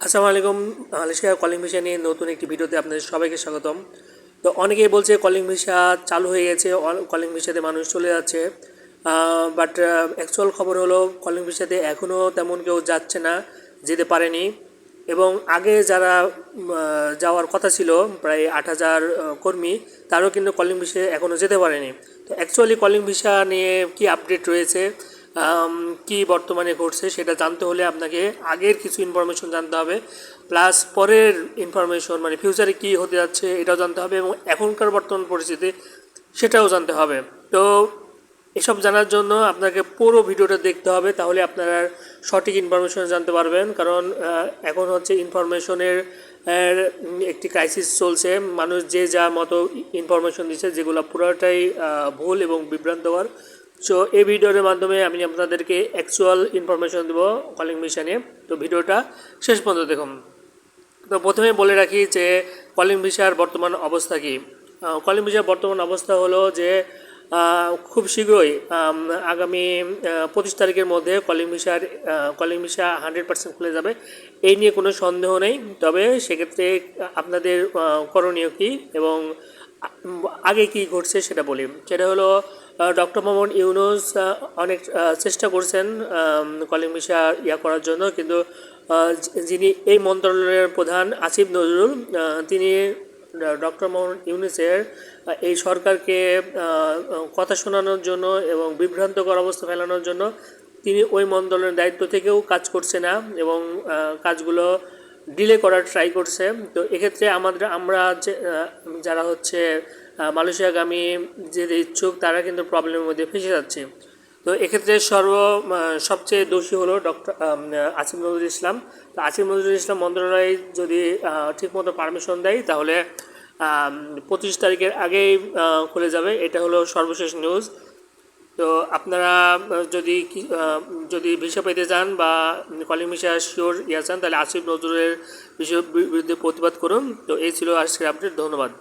আসসালামু আলাইকুম। Malaysia calling visa নিয়ে নতুন একটি ভিডিওতে আপনাদের সবাইকে স্বাগতম। তো অনেকেই বলছে কলিং ভিসা চালু হয়ে গেছে, কলিং ভিসাতে মানুষ চলে যাচ্ছে, বাট অ্যাকচুয়াল খবর হলো কলিং ভিসাতে এখনও তেমন কেউ যাচ্ছে না, যেতে পারেনি। এবং আগে যারা যাওয়ার কথা ছিল প্রায় 8,000 কর্মী, তারাও কিন্তু কলিং ভিসা এখনও যেতে পারেনি। তো অ্যাকচুয়ালি কলিং ভিসা নিয়ে কি আপডেট রয়েছে, কি বর্তমানে ঘটছে সেটা জানতে হলে আপনাকে আগের কিছু ইনফরমেশন জানতে হবে, প্লাস পরের ইনফরমেশন মানে ফিউচারে কী হতে যাচ্ছে এটাও জানতে হবে, এবং এখনকার বর্তমান পরিস্থিতি সেটাও জানতে হবে। তো এসব জানার জন্য আপনাকে পুরো ভিডিওটা দেখতে হবে, তাহলে আপনারা সঠিক ইনফরমেশন জানতে পারবেন। কারণ এখন হচ্ছে ইনফরমেশনের একটি ক্রাইসিস চলছে, মানুষ যে যা মতো ইনফরমেশন দিচ্ছে যেগুলো পুরোটাই ভুল এবং বিভ্রান্তকর। সো এই ভিডিওর মাধ্যমে আমি আপনাদেরকে অ্যাকচুয়াল ইনফরমেশন দেবো কলিং ভিসা নিয়ে। তো ভিডিওটা শেষ পর্যন্ত দেখুন। তো প্রথমে বলে রাখি যে কলিং ভিসার বর্তমান অবস্থা কী। কলিং ভিসার বর্তমান অবস্থা হলো যে খুব শীঘ্রই আগামী 25 তারিখের মধ্যে কলিং ভিসা 100% খুলে যাবে, এই নিয়ে কোনো সন্দেহ নেই। তবে সেক্ষেত্রে আপনাদের করণীয় কী এবং আগে কি ঘটছে সেটা বলি। সেটা হলো ডক্টর মোহাম্মদ ইউনূস অনেক চেষ্টা করছেন কলিং ভিসা করার জন্য, কিন্তু যিনি এই মন্ত্রণালয়ের প্রধান আসিফ নজরুল, তিনি ডক্টর মোহাম্মদ ইউনূসের এই সরকারকে কথা শোনানোর জন্য এবং বিভ্রান্তকর অবস্থা ফেলানোর জন্য তিনি ওই মন্ত্রণালয়ের দায়িত্ব থেকেও কাজ করছে না এবং কাজগুলো ডিলে করার ট্রাই করছে। তো এক্ষেত্রে আমরা যারা হচ্ছে মালয়েশিয়াগামী যে ইচ্ছুক তারা কিন্তু প্রবলেমের মধ্যে ফেসে যাচ্ছে। তো এক্ষেত্রে সবচেয়ে দোষী হলো ডক্টর আসিফ নজরুল ইসলাম। তো আসিফ নজরুল ইসলাম মন্ত্রণালয় যদি ঠিকমতো পারমিশন দেয় তাহলে 25 তারিখের আগেই খুলে যাবে, এটা হলো সর্বশেষ নিউজ। তো আপনারা যদি ভিসা পেতে চান বা কলিং ভিসা শিওর চান, তাহলে আসিফ নজরুলের বিরুদ্ধে প্রতিবাদ করুন। তো এই ছিল আজকের আপডেট। ধন্যবাদ।